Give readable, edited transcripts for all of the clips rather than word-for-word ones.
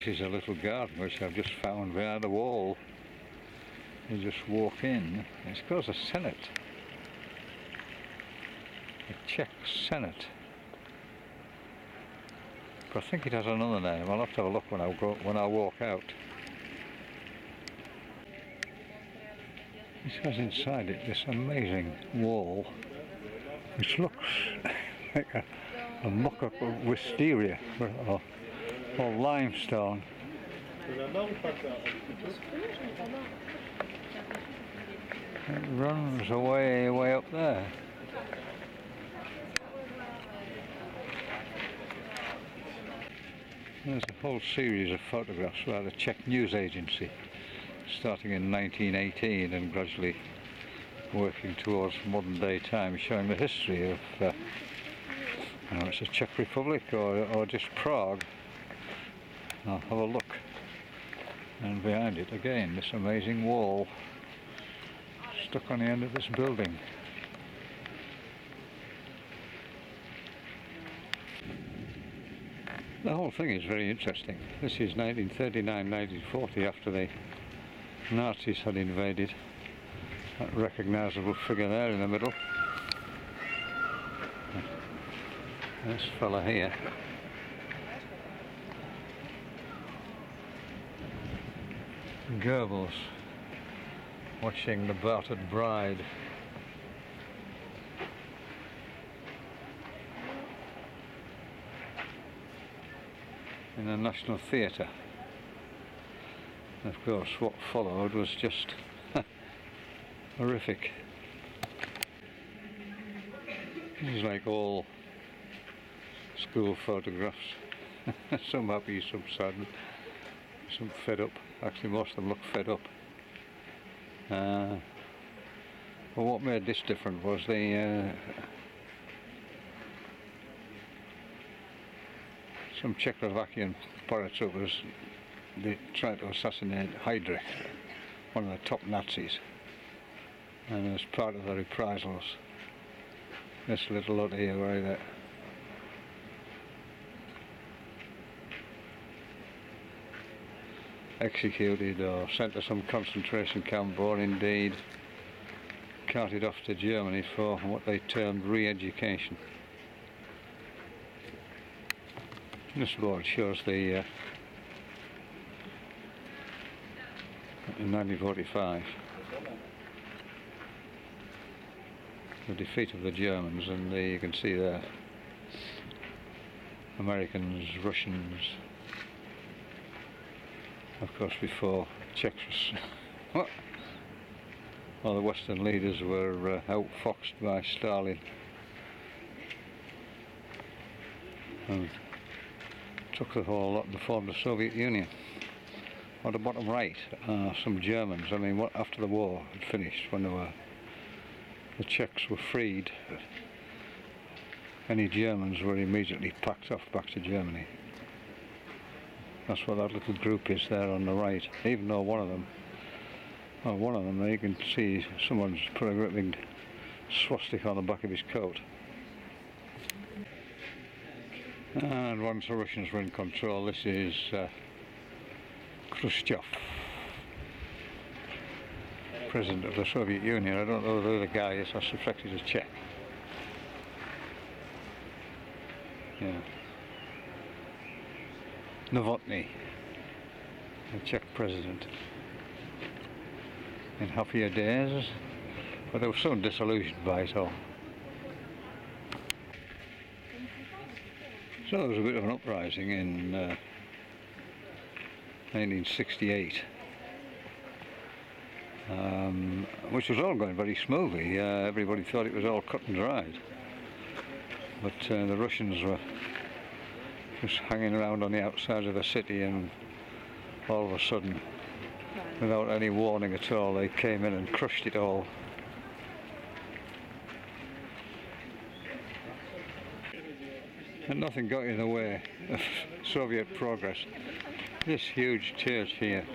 This is a little garden which I've just found behind the wall. You just walk in. It's called a Senate. The Czech Senate. But I think it has another name. I'll have to have a look when I walk out. This has inside it this amazing wall, which looks like a mock-up of wisteria or limestone. It runs way up there. There's a whole series of photographs by the Czech news agency, starting in 1918 and gradually working towards modern day times, showing the history of it's the Czech Republic or just Prague. I'll have a look. And behind it again, this amazing wall stuck on the end of this building. The whole thing is very interesting. This is 1939-1940, after the Nazis had invaded. That recognisable figure there in the middle. This fella here. Goebbels watching the battered bride. In the National Theatre. Of course, what followed was just horrific. This is like all school photographs. Some happy, some sad, some fed up. Actually, most of them look fed up. But what made this different was some Czechoslovakian paratroopers, they tried to assassinate Heydrich, one of the top Nazis, and as part of the reprisals, this little hut here where they executed or sent to some concentration camp, or indeed carted off to Germany for what they termed re-education. This board shows the in 1945 the defeat of the Germans, and there you can see there Americans, Russians, of course before Czechs all the Western leaders were outfoxed by Stalin and took the whole lot and formed the Soviet Union. On the bottom right are some Germans. I mean, after the war had finished, when the Czechs were freed, any Germans were immediately packed off back to Germany. That's what that little group is there on the right. Even though one of them there you can see someone's put a great big swastika on the back of his coat. And once the Russians were in control, this is Khrushchev, President of the Soviet Union. I don't know who the guy is, I suspect he's a Czech. Yeah. Novotny, the Czech President. In happier days, but they were so disillusioned by it all. So there was a bit of an uprising in 1968, which was all going very smoothly. Everybody thought it was all cut and dried, but the Russians were just hanging around on the outside of the city, and all of a sudden, without any warning at all, they came in and crushed it all. And nothing got in the way of Soviet progress. This huge church here,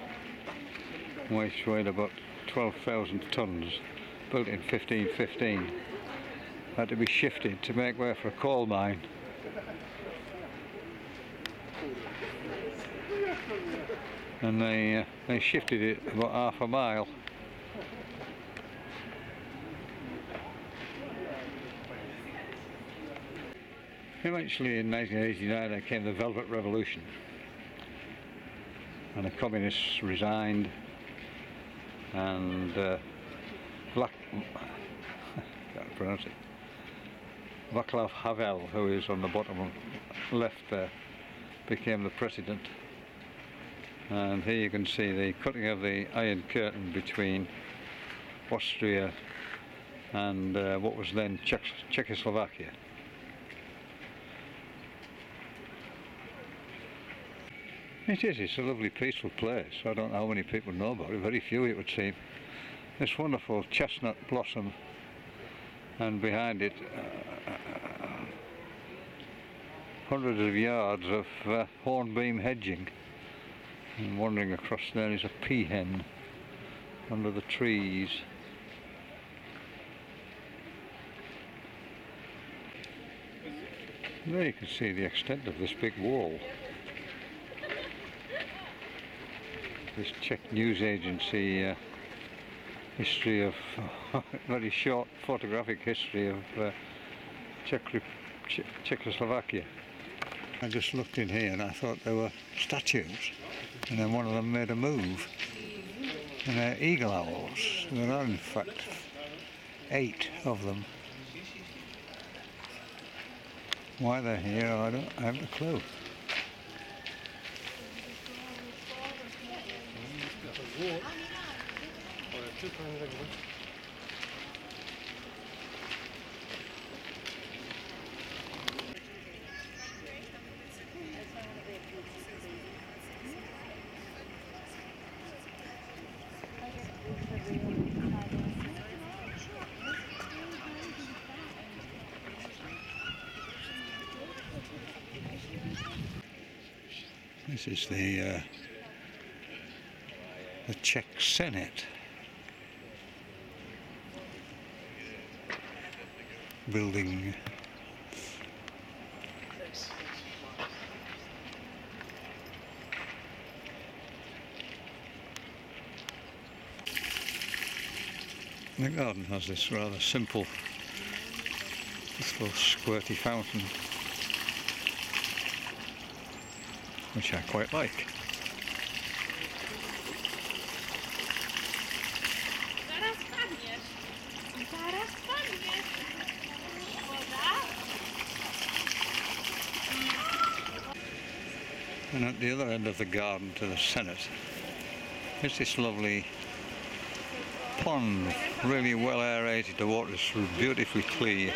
which weighed about 12,000 tons, built in 1515, had to be shifted to make way for a coal mine. and they shifted it about half a mile. Eventually in 1989 there came the Velvet Revolution, and the communists resigned, and can't pronounce it. Václav Havel, who is on the bottom left there, became the president. And here you can see the cutting of the Iron Curtain between Austria and what was then Czechoslovakia. It's a lovely peaceful place. I don't know how many people know about it, very few it would seem. This wonderful chestnut blossom, and behind it hundreds of yards of hornbeam hedging, and wandering across there is a peahen under the trees. There you can see the extent of this big wall. This Czech news agency history of very short photographic history of Czechoslovakia. I just looked in here and I thought there were statues, and then one of them made a move, and they're eagle owls. There are in fact 8 of them. Why they're here I haven't a clue. This is the Czech Senate building. The garden has this rather simple little squirty fountain, which I quite like. And at the other end of the garden to the Senate is this lovely pond, really well aerated. The water is beautifully clear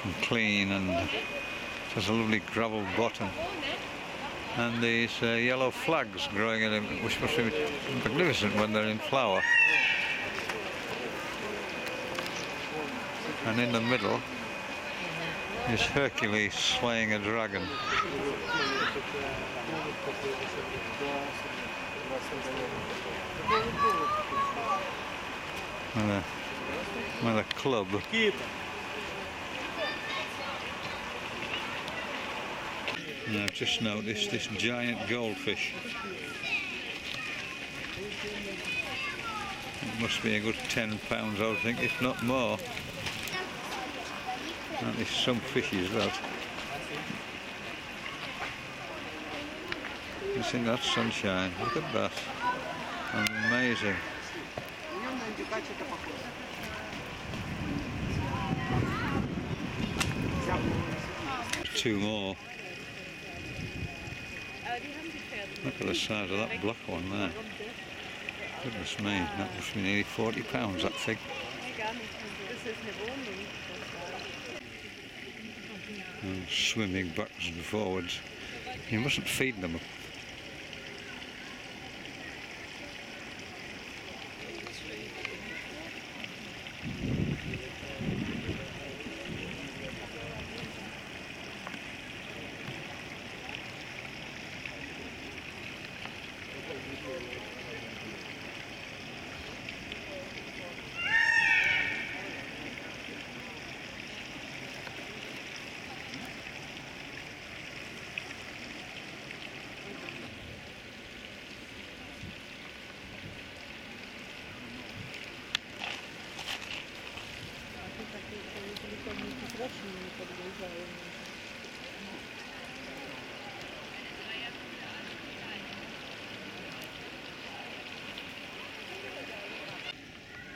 and clean, and it has a lovely gravel bottom. And these yellow flags growing in it, which must be magnificent when they're in flower. And in the middle is Hercules slaying a dragon. With a club. And I've just noticed this giant goldfish. It must be a good 10 pounds, I would think, if not more. That is some fishes, that. You see that sunshine? Look at that. Amazing. 2 more. Look at the size of that black one there. Goodness me, that must be nearly 40 pounds, that thing. And swimming backwards and forwards. You mustn't feed them.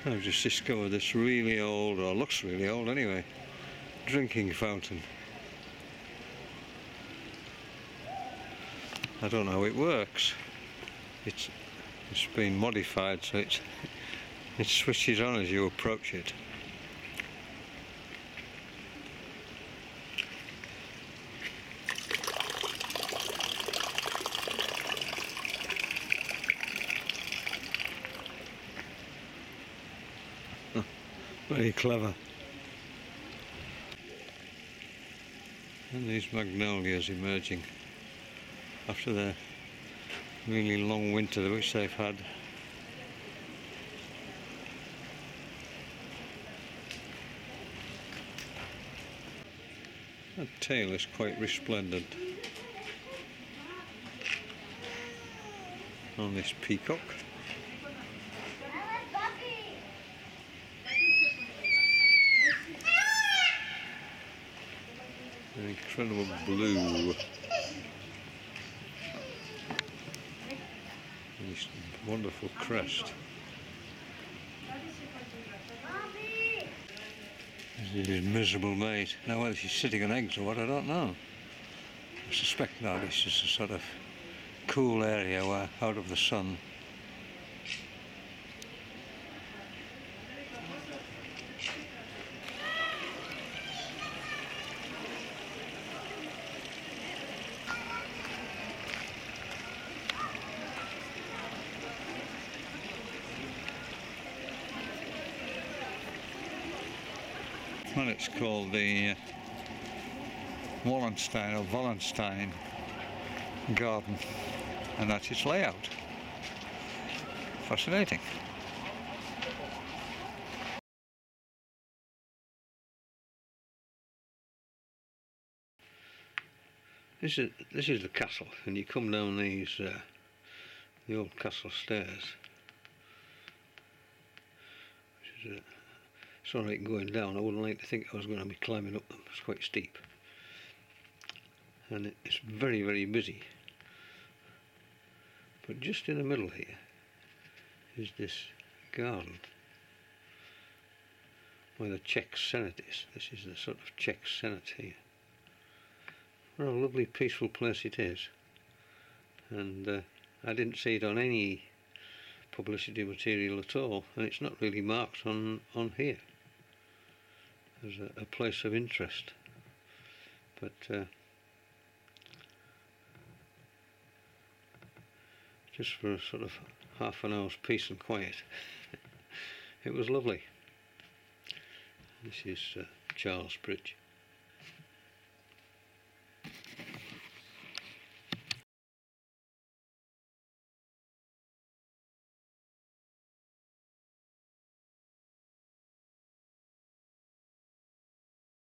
I've just discovered this really old, or looks really old anyway, drinking fountain. I don't know how it works. It's been modified so it switches on as you approach it. Very clever. And these magnolias emerging after their really long winter which they've had. That tail is quite resplendent on this peacock. An incredible blue. This wonderful crest. This is his miserable mate. Now whether she's sitting on eggs or what, I don't know. I suspect now this is a sort of cool area where out of the sun. Well, it's called the Wallenstein or Wallenstein garden, and that's its layout. Fascinating. This is the castle, and you come down these the old castle stairs. Which is it's alright going down. I wouldn't like to think I was going to be climbing up them. It's quite steep, and it's very, very busy. But just in the middle here is this garden where the Czech Senate is. This is the sort of Czech Senate here. What a lovely peaceful place it is, and I didn't see it on any publicity material at all, and it's not really marked on here as a place of interest, but just for a sort of half an hour's peace and quiet it was lovely. This is Charles Bridge.